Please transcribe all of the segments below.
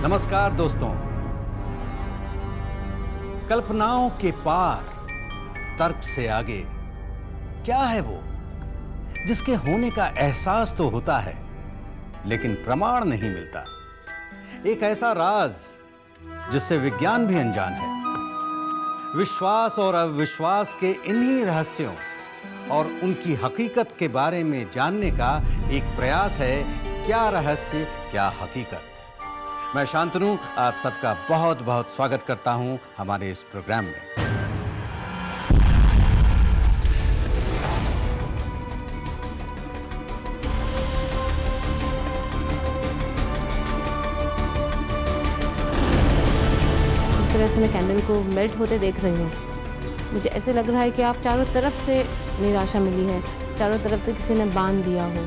नमस्कार दोस्तों। कल्पनाओं के पार, तर्क से आगे क्या है वो जिसके होने का एहसास तो होता है लेकिन प्रमाण नहीं मिलता। एक ऐसा राज जिससे विज्ञान भी अनजान है। विश्वास और अविश्वास के इन्हीं रहस्यों और उनकी हकीकत के बारे में जानने का एक प्रयास है। क्या रहस्य, क्या हकीकत। मैं शांतनु आप सबका बहुत बहुत स्वागत करता हूं हमारे इस प्रोग्राम में। जिस तरह से मैं कैंडल को मेल्ट होते देख रही हूँ, मुझे ऐसे लग रहा है कि आप चारों तरफ से निराशा मिली है, चारों तरफ से किसी ने बांध दिया हो।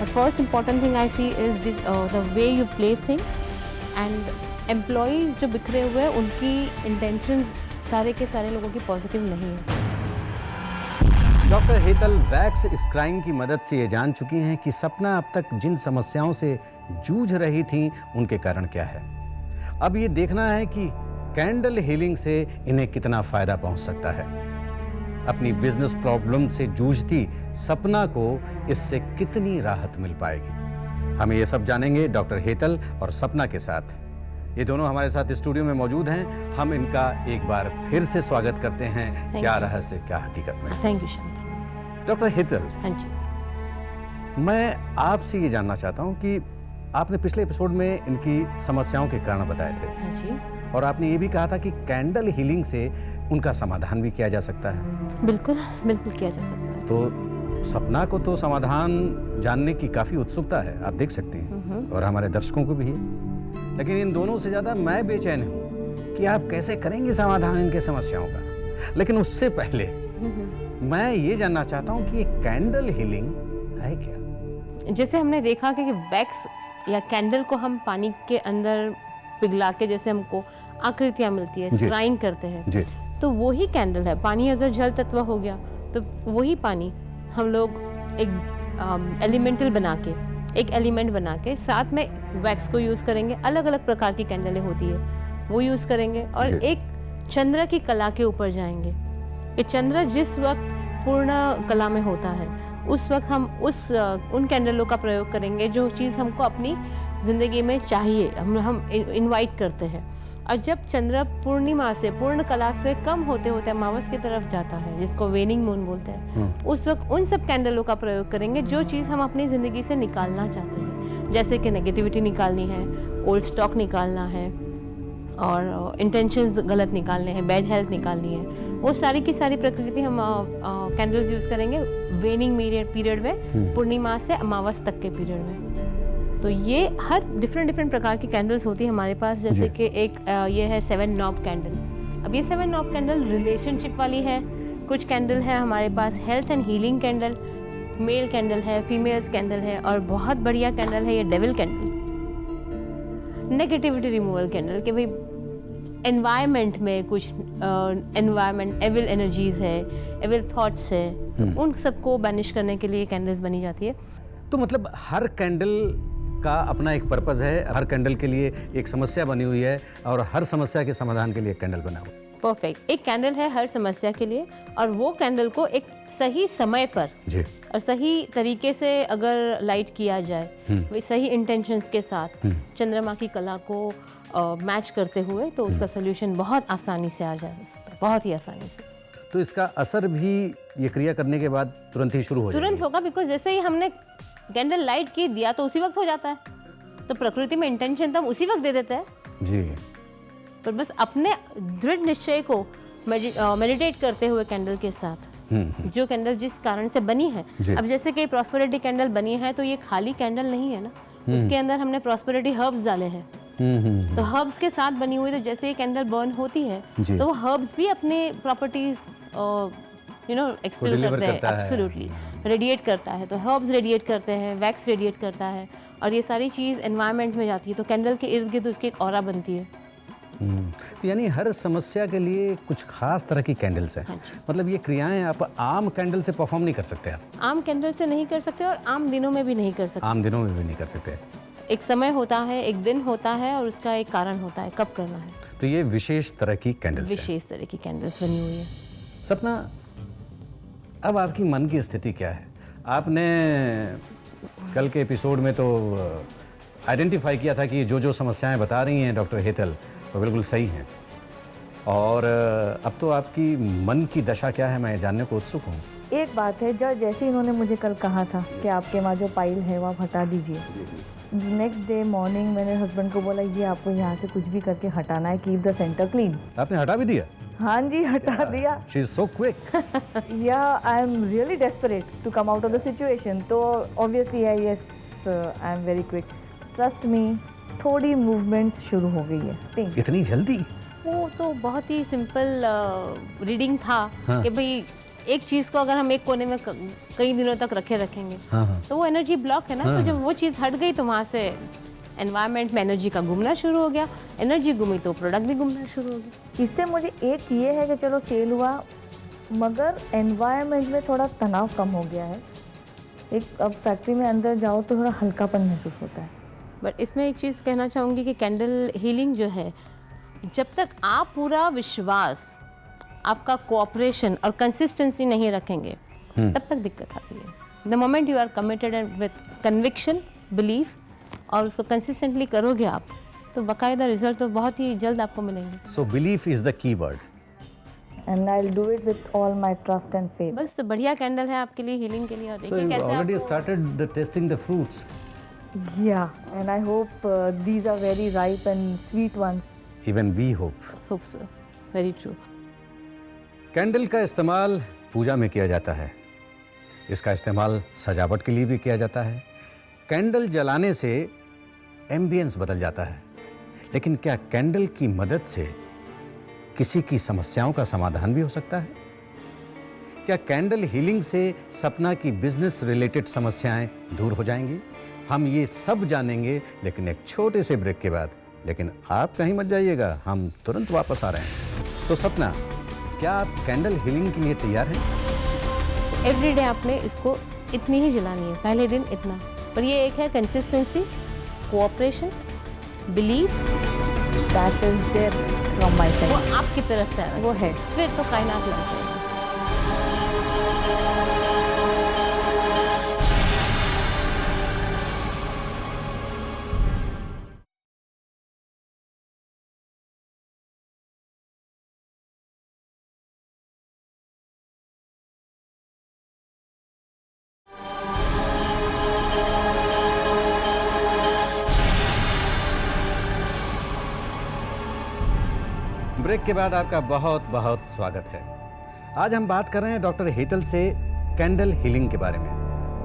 The first important thing I see is this, the way you place things and employees जो बिखरे हुए हैं उनकी intentions सारे के सारे लोगों की पॉजिटिव नहीं है। डॉक्टर हेतल वैक्स स्क्राइंग की मदद से ये जान चुकी हैं कि सपना अब तक जिन समस्याओं से जूझ रही थी उनके कारण क्या है। अब ये देखना है कि कैंडल हीलिंग से इन्हें कितना फायदा पहुंच सकता है। अपनी बिजनेस प्रॉब्लम से जूझती सपना को इससे कितनी राहत मिल पाएगी, हम ये सब जानेंगे डॉक्टर हेतल और सपना के साथ। ये दोनों हमारे साथ स्टूडियो में मौजूद हैं। हम इनका एक बार फिर से स्वागत करते हैं क्या रहस्य क्या हकीकत में। Thank you Shanti. Doctor Hetal, हाँ जी। मैं आपसे ये जानना चाहता हूँ कि आपने पिछले एपिसोड में इनकी समस्याओं के कारण बताए थे। हाँ जी। और आपने ये भी कहा था कि कैंडल हीलिंग से उनका समाधान भी किया जा सकता है। बिल्कुल बिल्कुल किया जा सकता है। तो सपना को तो समाधान जानने की काफी उत्सुकता है, आप देख सकते हैं, और हमारे दर्शकों को भी है। लेकिन इन दोनों से ज्यादा मैं बेचैन हूँ कि आप कैसे करेंगे समाधान इनके समस्याओं का। लेकिन उससे पहले मैं ये जानना चाहता हूँ कि ये कैंडल हीलिंग है क्या। जैसे हमने देखा कि वैक्स या कैंडल को हम पानी के अंदर पिघला के जैसे हमको आकृतियाँ मिलती है, स्क्राइंग करते हैं, तो वही कैंडल है। पानी अगर जल तत्व हो गया तो वही पानी हम लोग एक एलिमेंटल बना के, एक एलिमेंट बना के साथ में वैक्स को यूज़ करेंगे। अलग अलग प्रकार की कैंडलें होती है, वो यूज़ करेंगे और एक चंद्र की कला के ऊपर जाएंगे। ये चंद्र जिस वक्त पूर्ण कला में होता है उस वक्त हम उन कैंडलों का प्रयोग करेंगे जो चीज़ हमको अपनी ज़िंदगी में चाहिए, हम इनवाइट करते हैं। और जब चंद्र पूर्णिमा से, पूर्ण कला से कम होते होते अमावस की तरफ जाता है, जिसको वेनिंग मून बोलते हैं, उस वक्त उन सब कैंडलों का प्रयोग करेंगे जो चीज़ हम अपनी ज़िंदगी से निकालना चाहते हैं। जैसे कि नेगेटिविटी निकालनी है, ओल्ड स्टॉक निकालना है, और इंटेंशंस गलत निकालने हैं, बैड हेल्थ निकालनी है। वो सारी की सारी प्रकृति हम कैंडल्स यूज़ करेंगे वेनिंग पीरियड में, पूर्णिमा से अमावस तक के पीरियड में। तो ये हर डिफरेंट प्रकार की कैंडल्स होती है हमारे पास। जैसे कि एक ये है 7 नॉब कैंडल। अब ये 7 नॉब कैंडल रिलेशनशिप वाली है। कुछ कैंडल है हमारे पास health and healing candle, male candle है, फीमेल्स कैंडल है, और बहुत बढ़िया कैंडल है ये devil candle, negativity removal candle. कि भाई एनवायरनमेंट में कुछ एनवायरनमेंट एविल एनर्जीज है, एविल थॉट्स है, तो उन सबको बैनिश करने के लिए कैंडल्स बनी जाती है। तो मतलब हर कैंडल का अपना एक पर्पस है, हर कैंडल के लिए एक समस्या बनी हुई है, और हर समस्या के समाधान के लिए एक कैंडल बना हुआ है। परफेक्ट। एक कैंडल है हर समस्या के लिए, और वो कैंडल को एक सही समय पर जी, और सही तरीके से अगर लाइट किया जाए, वे सही इंटेंशंस के साथ चंद्रमा की कला को मैच करते हुए, तो उसका सोल्यूशन बहुत आसानी से आ जा सकता है, बहुत ही आसानी से। तो इसका असर भी ये क्रिया करने के बाद तुरंत ही शुरू हो जाएगा? तुरंत होगा, बिकॉज जैसे ही हमने कैंडल लाइट की दिया तो उसी वक्त हो जाता है। तो प्रकृति में इंटेंशन तो हम उसी वक्त दे देते हैं जी। पर बस अपने दृढ़ निश्चय को मेडिटेट करते हुए कैंडल के साथ, जो कैंडल जिस कारण से बनी है। अब जैसे कि प्रॉस्पेरिटी कैंडल बनी है तो ये खाली कैंडल नहीं है ना, उसके अंदर हमने प्रॉस्पेरिटी हर्ब्स डाले हैं। तो हर्ब्स के साथ बनी हुई, तो जैसे ये कैंडल बर्न होती है तो वो हर्ब्स भी अपने प्रॉपर्टीज एक्सपेल करते हैं, एब्सोल्युटली रेडिएट करता है। तो हर्ब्स रेडिएट करते हैं, वैक्स रेडिएट करता है, और ये सारी चीज़ एनवायरनमेंट में जाती है, तो कैंडल के इर्द गिर्द उसकी एक ऑरा बनती है। तो यानी हर समस्या के लिए कुछ खास तरह की कैंडल्स हैं। मतलब ये क्रियाएं आप आम कैंडल से परफॉर्म नहीं कर सकते। आप आम कैंडल से नहीं कर सकते और आम दिनों में भी नहीं कर सकते। आम दिनों में भी नहीं कर सकते। एक समय होता है, एक दिन होता है और उसका एक कारण होता है कब करना है। तो ये विशेष तरह की कैंडल्स हैं। विशेष तरह की कैंडल्स बनी हुई है। सपना, अब आपकी मन की स्थिति क्या है? आपने कल के एपिसोड में तो आइडेंटिफाई किया था कि जो जो समस्याएं बता रही हैं डॉक्टर हेतल वो बिल्कुल सही हैं, और अब तो आपकी मन की दशा क्या है मैं जानने को उत्सुक हूँ। एक बात है, जो जैसे इन्होंने मुझे कल कहा था कि आपके वहाँ जो पाइल है वो आप हटा दीजिए, नेक्स्ट डे मॉर्निंग मैंने हस्बैंड को बोला ये आपको यहाँ से कुछ भी करके हटाना है, कीप द सेंटर क्लीन। आपने हटा भी दिया? हाँ जी, हटा दिया। She is so quick. या I am really desperate to come out of the situation, तो ऑब्वियसली है yes I am very quick, trust me. थोड़ी मूवमेंट शुरू हो गई है। इतनी जल्दी? वो तो बहुत ही सिंपल रीडिंग था। हाँ। कि भाई एक चीज को अगर हम एक कोने में कई दिनों तक रखेंगे हाँ। तो वो एनर्जी ब्लॉक है ना। हाँ। तो जब वो चीज हट गई तो वहां से एनवायरनमेंट में एनर्जी का घूमना शुरू हो गया, एनर्जी घूमी तो प्रोडक्ट भी घूमना शुरू हो गया। इससे मुझे एक ये है कि चलो सेल हुआ, मगर एनवायरनमेंट में थोड़ा तनाव कम हो गया है। एक अब फैक्ट्री में अंदर जाओ तो थोड़ा हल्कापन महसूस होता है। बट इसमें एक चीज़ कहना चाहूँगी कि कैंडल हीलिंग जो है, जब तक आप पूरा विश्वास, आपका कोऑपरेशन और कंसिस्टेंसी नहीं रखेंगे तब तक दिक्कत आती है। The moment you are committed and with conviction, belief, और उसको कंसिस्टेंटली करोगे आप, तो बाकायदा रिजल्ट तो बहुत ही जल्द आपको मिलेंगे। So belief is the key word. And I will do it with all my trust and faith. बस तो बढ़िया कैंडल है आपके लिए हीलिंग के लिए। और So देखिए you कैसे already आपको started the testing the fruits. Yeah, and I hope these are very ripe and sweet ones. Even we hope. Hope so, very true. Candle का इस्तेमाल पूजा में किया जाता है, इसका इस्तेमाल सजावट के लिए भी किया जाता है। कैंडल जलाने से एम्बियंस बदल जाता है, लेकिन क्या कैंडल की मदद से किसी की समस्याओं का समाधान भी हो सकता है? क्या कैंडल हीलिंग से सपना की बिजनेस रिलेटेड समस्याएं दूर हो जाएंगी? हम ये सब जानेंगे, लेकिन एक छोटे से ब्रेक के बाद। लेकिन आप कहीं मत जाइएगा, हम तुरंत वापस आ रहे हैं। तो सपना, क्या आप कैंडल हीलिंग के लिए तैयार हैं? एवरीडे आपने इसको इतनी ही जलानी है, पहले दिन इतना। पर ये एक है consistency, cooperation, belief, That is there from my वो side. आपकी तरफ से आना वो है। फिर तो कायनात लग जाएगी। ब्रेक के बाद आपका बहुत बहुत स्वागत है। आज हम बात कर रहे हैं डॉक्टर हेतल से कैंडल हीलिंग के बारे में।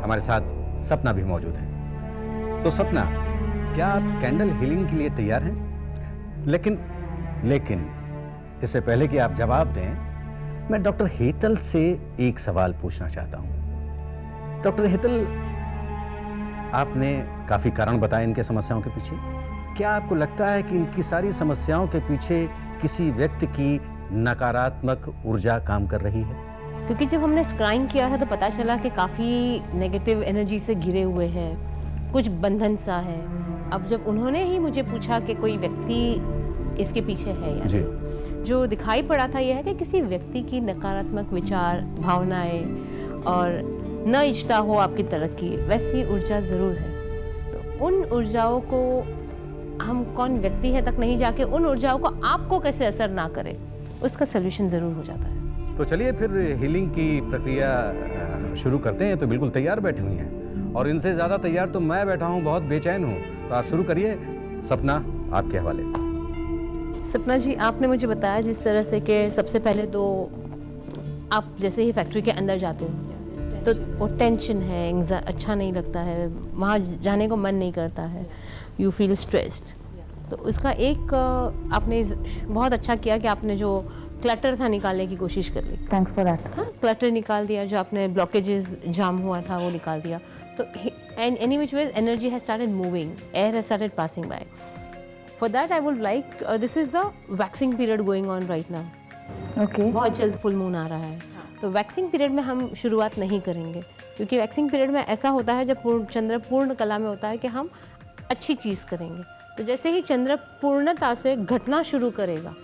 हमारे साथ सपना भी मौजूद है। तो सपना, क्या आप कैंडल हीलिंग के लिए तैयार हैं? लेकिन इससे पहले कि आप जवाब दें, मैं डॉक्टर हेतल से एक सवाल पूछना चाहता हूं। डॉक्टर हेतल, आपने काफी कारण बताए इनके समस्याओं के पीछे। क्या आपको लगता है कि इनकी सारी समस्याओं के पीछे किसी व्यक्ति की नकारात्मक ऊर्जा काम कर रही है? क्योंकि जब हमने स्क्राइंग किया है तो पता चला कि काफ़ी नेगेटिव एनर्जी से घिरे हुए हैं, कुछ बंधन सा है। अब जब उन्होंने ही मुझे पूछा कि कोई व्यक्ति इसके पीछे है या जी। जो दिखाई पड़ा था यह है कि किसी व्यक्ति की नकारात्मक विचार, भावनाएं और न इच्छा हो आपकी तरक्की, वैसी ऊर्जा ज़रूर है। तो उन ऊर्जाओं को हम कौन व्यक्ति है तक नहीं जाके उन ऊर्जाओं को आपको कैसे असर ना करे, उसका सलूशन ज़रूर हो जाता है। तो चलिए फिर हीलिंग की प्रक्रिया शुरू करते हैं। तो बिल्कुल तैयार बैठी हुई हैं, और इनसे ज़्यादा तैयार तो मैं बैठा हूँ, बहुत बेचैन हूँ। तो आप शुरू करिए। सपना, आपके हवाले। सपना जी, आपने मुझे बताया जिस तरह से कि सबसे पहले तो आप जैसे ही फैक्ट्री के अंदर जाते हो तो वो टेंशन है, अच्छा नहीं लगता है, वहाँ जाने को मन नहीं करता है, यू फील स्ट्रेस्ड। तो उसका एक आपने बहुत अच्छा किया कि आपने जो क्लटर था निकालने की कोशिश कर ली। Thanks for that. हाँ, क्लटर निकाल दिया, जो आपने ब्लॉकेजेस जाम हुआ था वो निकाल दिया। तो any which way energy has started moving, air has started passing by. For that I would like, this is the waxing period going on right now. Okay. बहुत जल्द फुल मून आ रहा है, तो वैक्सिंग पीरियड में हम शुरुआत नहीं करेंगे, क्योंकि वैक्सिंग पीरियड में ऐसा होता है जब चंद्र पूर्ण कला में होता है कि हम अच्छी चीज़ करेंगे। तो जैसे ही चंद्र पूर्णता से घटना शुरू करेगा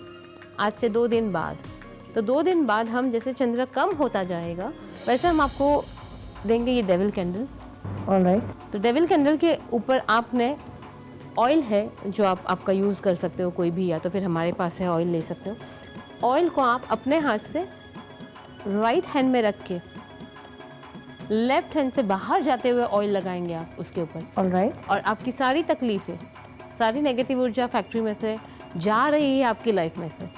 आज से 2 दिन बाद, तो 2 दिन बाद हम जैसे चंद्र कम होता जाएगा वैसे हम आपको देंगे ये डेविल कैंडल। ऑलराइट। तो डेविल कैंडल के ऊपर आपने ऑयल है जो आप आपका यूज़ कर सकते हो कोई भी, या तो फिर हमारे पास है ऑयल ले सकते हो। ऑयल को आप अपने हाथ से राइट हैंड में रख के लेफ्ट हैंड से बाहर जाते हुए ऑयल लगाएंगे आप उसके ऊपर। ऑलराइट। और आपकी सारी तकलीफ़ें, सारी नेगेटिव ऊर्जा फैक्ट्री में से जा रही है आपकी लाइफ में से,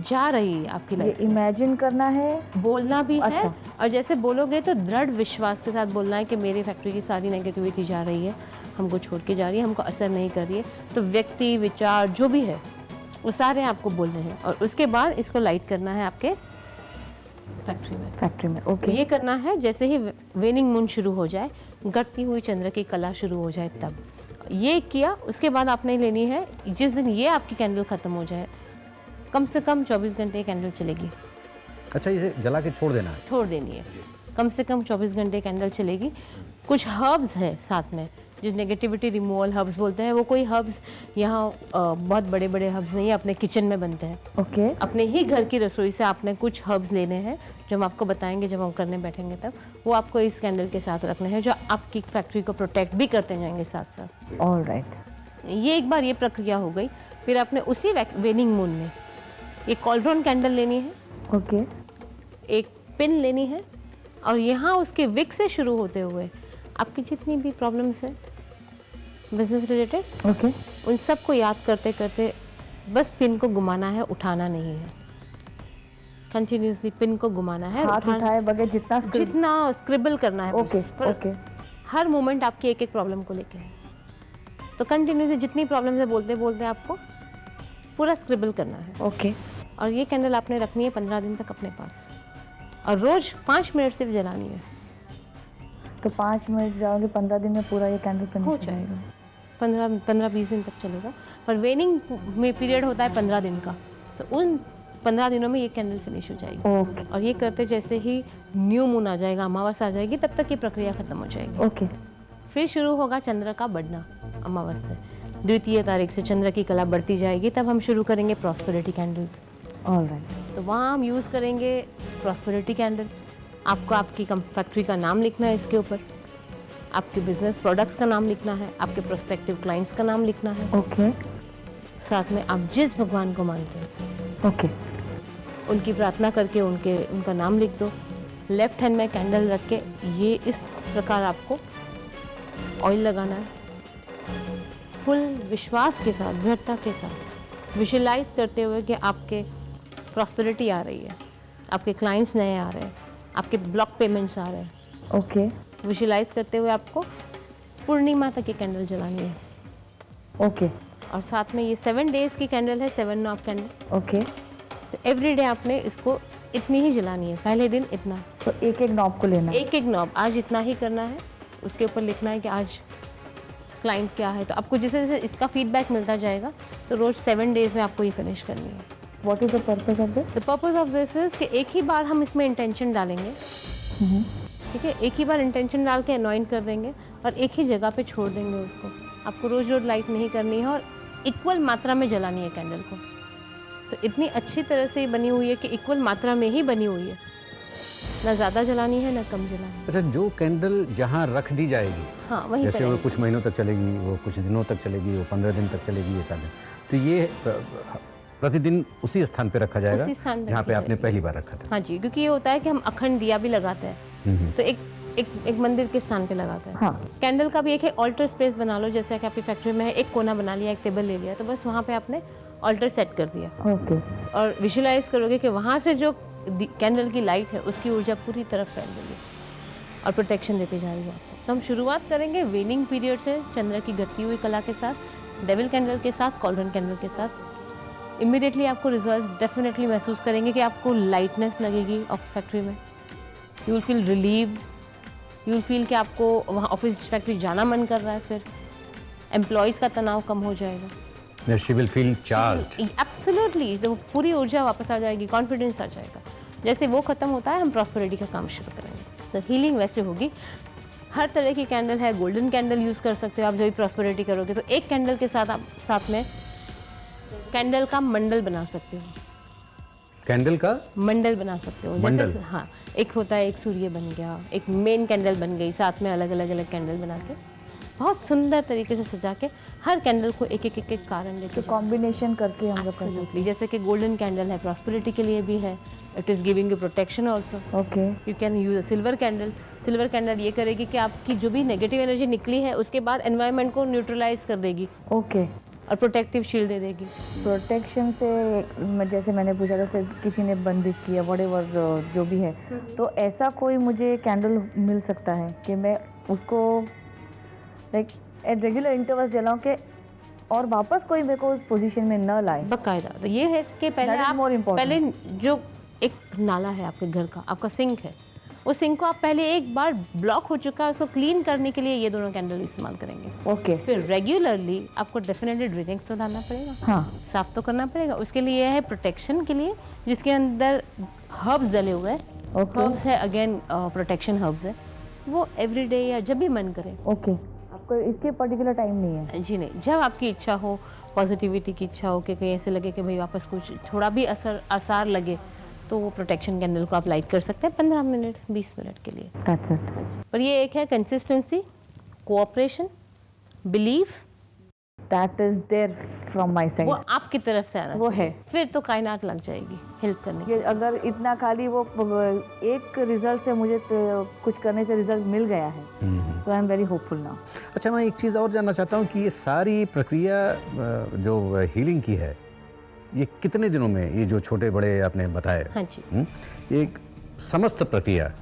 जा रही है आपकी लाइफ से। इमेजिन करना है, बोलना भी है। अच्छा। और जैसे बोलोगे तो दृढ़ विश्वास के साथ बोलना है कि मेरी फैक्ट्री की सारी नेगेटिविटी जा रही है, हमको छोड़ के जा रही है, हमको असर नहीं कर रही है। तो व्यक्ति, विचार जो भी है वो सारे आपको बोलने हैं और उसके बाद इसको लाइट करना है आपके फैक्ट्री में। ओके। ये करना है जैसे ही वेनिंग मून शुरू हो जाए, घटती हुई चंद्र की कला शुरू हो जाए, तब ये किया। उसके बाद आपने लेनी है, जिस दिन ये आपकी कैंडल ख़त्म हो जाए, कम से कम 24 घंटे कैंडल चलेगी। अच्छा, इसे जला के छोड़ देना है? छोड़ देनी है, कम से कम 24 घंटे कैंडल चलेगी। कुछ हर्ब्स है साथ में, जो नेगेटिविटी रिमूवल हर्ब्स बोलते हैं, वो कोई हर्ब्स यहाँ बहुत बड़े बड़े हर्ब्स नहीं है, अपने किचन में बनते हैं। ओके। अपने ही घर की रसोई से आपने कुछ हर्ब्स लेने हैं जो हम आपको बताएंगे जब हम करने बैठेंगे, तब वो आपको इस कैंडल के साथ रखने हैं, जो आपकी फैक्ट्री को प्रोटेक्ट भी करते जाएंगे साथ साथ। ऑलराइट। ये एक बार ये प्रक्रिया हो गई। फिर आपने उसी वेनिंग मून में ये कॉल्ड्रॉन कैंडल लेनी है। ओके। एक पिन लेनी है और यहाँ उसके विक से शुरू होते हुए आपकी जितनी भी प्रॉब्लम्स है बिजनेस रिलेटेड, ओके, उन सब को याद करते करते बस पिन को घुमाना है, उठाना नहीं है। कंटिन्यूसली पिन को घुमाना है, हाथ उठाए बगैर जितना स्क्रिबल करना है। Okay okay. हर मोमेंट आपकी एक एक प्रॉब्लम को लेके है, तो कंटिन्यूसली जितनी प्रॉब्लम है बोलते बोलते आपको पूरा स्क्रिबल करना है। ओके। और ये कैंडल आपने रखनी है 15 दिन तक अपने पास, और रोज 5 मिनट सिर्फ जलानी है। तो 5 मिनट जाओगे, 15 दिन में पूरा ये कैंडल फिनिश हो जाएगा। 15-20 दिन तक चलेगा, पर वेनिंग में पीरियड होता है 15 दिन का, तो उन 15 दिनों में ये कैंडल फिनिश हो जाएगी। ओके। और ये करते जैसे ही न्यू मून आ जाएगा, अमावस आ जाएगी, तब तक ये प्रक्रिया खत्म हो जाएगी। ओके। फिर शुरू होगा चंद्र का बढ़ना। अमावस से 2 तारीख से चंद्र की कला बढ़ती जाएगी, तब हम शुरू करेंगे प्रॉस्पेरिटी कैंडल्स। ऑलराइट। तो वहाँ हम यूज़ करेंगे प्रॉस्पेरिटी कैंडल। आपको आपकी फैक्ट्री का नाम लिखना है इसके ऊपर, आपके बिजनेस प्रोडक्ट्स का नाम लिखना है, आपके प्रोस्पेक्टिव क्लाइंट्स का नाम लिखना है। ओके। साथ में आप जिस भगवान को मानते हैं ओके, उनकी प्रार्थना करके उनका नाम लिख दो। लेफ्ट हैंड में कैंडल रख के ये इस प्रकार आपको ऑयल लगाना है। फुल विश्वास के साथ, दृढ़ता के साथ विजुलाइज करते हुए कि आपके प्रॉस्पेरिटी आ रही है, आपके क्लाइंट्स नए आ रहे हैं, आपके ब्लॉक पेमेंट्स आ रहे हैं। ओके। विजुलाइज करते हुए आपको पूर्णिमा तक ये कैंडल जलानी है। ओके। और साथ में ये 7 डेज़ की कैंडल है, 7 नॉब कैंडल। ओके। तो एवरी डे आपने इसको इतनी ही जलानी है, पहले दिन इतना। तो एक एक नॉब को लेना है? एक एक नॉब आज इतना ही करना है, उसके ऊपर लिखना है कि आज क्लाइंट क्या है। तो आपको जैसे जैसे इसका फीडबैक मिलता जाएगा, तो रोज़ 7 डेज़ में आपको ये फिनिश करनी है। What is the purpose of this? The purpose of this is कि एक ही बार हम इसमें इंटेंशन डालेंगे, ठीक है, एक ही बार इंटेंशन डाल के अनॉइंट कर देंगे और एक ही जगह पे छोड़ देंगे उसको। आपको रोज रोज लाइट नहीं करनी है और इक्वल मात्रा में जलानी है कैंडल को। तो इतनी अच्छी तरह से ये बनी हुई है कि इक्वल मात्रा में ही बनी हुई है, ना ज़्यादा जलानी है ना कम जलानी है। अच्छा, जो कैंडल जहाँ रख दी जाएगी, हाँ वहीं जैसे वो कुछ महीनों तक चलेगी, वो कुछ दिनों तक चलेगी, वो 15 दिन तक चलेगी, ये सारे, तो ये प्रतिदिन उसी स्थान पे रखा जाएगा जहाँ पे आपने पहली बार रखा था? हाँ जी, क्योंकि ये होता है कि हम अखंड दिया भी लगाते हैं, तो एक मंदिर के स्थान पे लगाते हैं। हाँ। कैंडल का भी एक ऑल्टर स्पेस बना लो, जैसे कि आपकी फैक्ट्री में है, एक कोना बना लिया, एक टेबल ले लिया, तो बस वहाँ पे आपने ऑल्टर सेट कर दिया। ओके। और विजुलाइज करोगे कि वहाँ से जो कैंडल की लाइट है उसकी ऊर्जा पूरी तरफ फैल रही है और प्रोटेक्शन देती जा रही है आपको। तो हम शुरुआत करेंगे वेनिंग पीरियड से, चंद्र की घटती हुई कला के साथ, डेविल कैंडल के साथ, कॉल्ड्रन कैंडल के साथ। इमीडिएटली आपको रिजल्ट डेफिनेटली महसूस करेंगे कि आपको लाइटनेस लगेगी ऑफ फैक्ट्री में, you will feel relieve, you will feel कि आपको वहाँ ऑफिस फैक्ट्री जाना मन कर रहा है, फिर एम्प्लॉयज़ का तनाव कम हो जाएगा। She will feel charged. Absolutely, तो पूरी ऊर्जा वापस आ जाएगी, कॉन्फिडेंस आ जाएगा। जैसे वो खत्म होता है, हम प्रॉस्पेरिटी का काम शुरू करेंगे। तो हीलिंग वैसे होगी, हर तरह की कैंडल है, गोल्डन कैंडल यूज़ कर सकते हो आप जब भी प्रॉस्पेरिटी करोगे। तो एक कैंडल के साथ आप साथ में कैंडल का मंडल बना सकते हो। कैंडल का मंडल बना सकते हो, मंडल? जैसे हाँ, एक होता है, एक सूर्य बन गया, एक मेन कैंडल बन गई, साथ में अलग अलग कैंडल बना के बहुत सुंदर तरीके से सजा के हर कैंडल को एक कारण लेके तो कॉम्बिनेशन करके हम लोग कर सकते Absolutely. जैसे कि गोल्डन कैंडल है, प्रॉस्पेरिटी के लिए भी है, it is giving you protection also. हैं। Okay, you can use a silver candle. Silver candle ये करेगी कि आपकी जो भी नेगेटिव एनर्जी निकली है उसके बाद एनवायरनमेंट को न्यूट्रलाइज कर देगी ओके। और प्रोटेक्टिव शील्ड दे देगी। प्रोटेक्शन से जैसे मैंने पूछा था फिर किसी ने बंदिश किया व्हाटएवर जो भी है, तो ऐसा कोई मुझे कैंडल मिल सकता है कि मैं उसको लाइक एट रेगुलर इंटरवल्स जलाऊं के और वापस कोई मेरे को उस पोजीशन में न लाए? बाकायदा तो ये है कि पहले That is आप more important. पहले जो एक नाला है आपके घर का, आपका सिंक है, उस सिंक को आप पहले एक बार ब्लॉक हो चुका है उसको क्लीन करने के लिए ये दोनों कैंडल इस्तेमाल करेंगे। ओके, फिर रेगुलरली आपको डेफिनेटली ड्रिंक्स तो डालना पड़ेगा, हाँ, साफ तो करना पड़ेगा। उसके लिए है प्रोटेक्शन के लिए, जिसके अंदर हर्ब्स डले हुए हैं। ओके, हर्ब्स है, अगेन प्रोटेक्शन हर्ब्स है, वो एवरीडे या जब भी मन करे। ओके। आपको इसके पर्टिकुलर टाइम नहीं है? जी नहीं, जब आपकी इच्छा हो, पॉजिटिविटी की इच्छा हो कि कहीं ऐसे लगे कि भाई वापस कुछ थोड़ा भी आसार लगे, तो वो प्रोटेक्शन कैंडल को आप लाइट कर सकते हैं 15 मिनट 20 मिनट के लिए। That's it. पर ये एक है consistency, cooperation, belief, that is there from my वो साइड। आपकी तरफ से आना वो चाहिए। है। फिर तो कायनात लग जाएगी हेल्प करने के कि अगर इतना खाली वो एक रिजल्ट से मुझे तो कुछ करने से रिजल्ट मिल गया है, तो आई एम वेरी होपफुल नाउ। अच्छा, मैं एक चीज़ और जानना चाहता हूँ कि ये सारी प्रक्रिया जो हीलिंग की है, ये कितने दिनों में, ये जो छोटे बड़े आपने बताए, हाँ जी। ये समस्त प्रक्रिया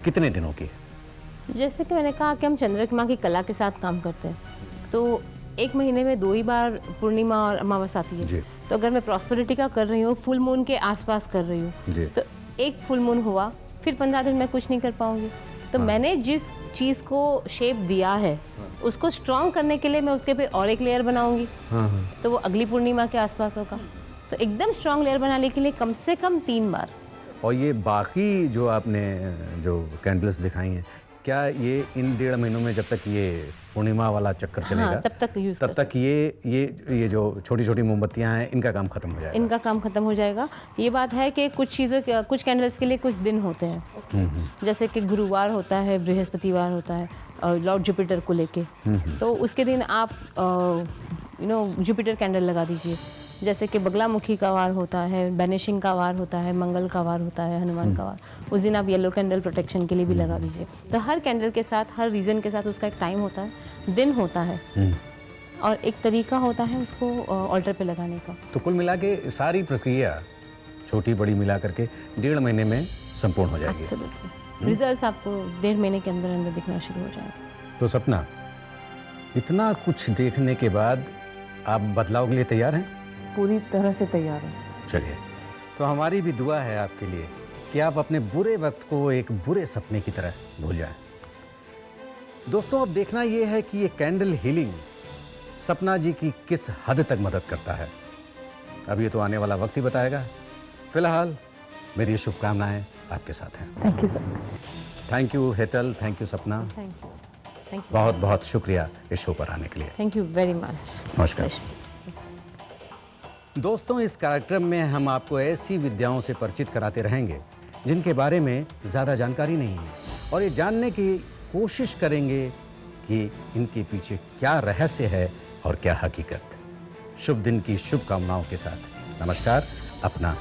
कितने दिनों की है? जैसे कि मैंने कहा कि हम चंद्रमा की कला के साथ काम करते हैं, तो एक महीने में 2 ही बार पूर्णिमा और अमावस्या आती जी। है। तो अगर मैं प्रॉस्पेरिटी का कर रही हूँ, फुल मून के आसपास कर रही जी। हूँ, तो एक फुल मून हुआ, फिर 15 दिन मैं कुछ नहीं कर पाऊंगी। तो मैंने जिस चीज़ को शेप दिया है उसको स्ट्रॉन्ग करने के लिए मैं उसके पे और एक लेयर बनाऊंगी, तो वो अगली पूर्णिमा के आसपास होगा। तो एकदम स्ट्रॉन्ग लेयर बनाने के लिए कम से कम 3 बार। और ये बाकी जो आपने जो कैंडल्स दिखाई हैं, क्या ये इन 1.5 महीनों में, जब तक ये पूर्णिमा वाला चक्कर चलेगा, हाँ, तब तक यूज़ तब तक ये जो छोटी छोटी मोमबत्तियां हैं, इनका काम खत्म हो जाएगा? इनका काम खत्म हो जाएगा। ये बात है कि कुछ कैंडल्स के लिए कुछ दिन होते हैं, जैसे कि गुरुवार होता है, बृहस्पतिवार होता है लॉर्ड जुपिटर को लेके, तो उसके दिन आप जुपिटर कैंडल लगा दीजिए। जैसे कि बगलामुखी का वार होता है, बैनिशिंग का वार होता है, मंगल का वार होता है, हनुमान का वार, उस दिन आप येलो कैंडल प्रोटेक्शन के लिए भी लगा दीजिए। तो हर कैंडल के साथ, हर रीज़न के साथ उसका एक टाइम होता है, दिन होता है, और एक तरीका होता है उसको ऑल्टर पे लगाने का। तो कुल मिला के सारी प्रक्रिया छोटी बड़ी मिला करके 1.5 महीने में संपूर्ण हो जाएगी? एब्सोल्युटली। रिजल्ट्स आपको 1.5 महीने के अंदर अंदर दिखना शुरू हो जाएगा। तो सपना, इतना कुछ देखने के बाद आप बदलाव के लिए तैयार हैं? पूरी तरह से तैयार हूँ। चलिए, तो हमारी भी दुआ है आपके लिए कि आप अपने बुरे वक्त को एक बुरे सपने की तरह भूल जाएं। दोस्तों, अब देखना यह है कि ये कैंडल हीलिंग सपना जी की किस हद तक मदद करता है। अब ये तो आने वाला वक्त ही बताएगा। फिलहाल मेरी शुभकामनाएं आपके साथ हैं। Thank you sir. Thank you Hetal, thank you सपना, थैंक यू बहुत बहुत शुक्रिया इस शो पर आने के लिए। Thank you very much. नमस्कार दोस्तों, इस कार्यक्रम में हम आपको ऐसी विद्याओं से परिचित कराते रहेंगे जिनके बारे में ज़्यादा जानकारी नहीं है, और ये जानने की कोशिश करेंगे कि इनके पीछे क्या रहस्य है और क्या हकीकत। शुभ दिन की शुभकामनाओं के साथ नमस्कार। अपना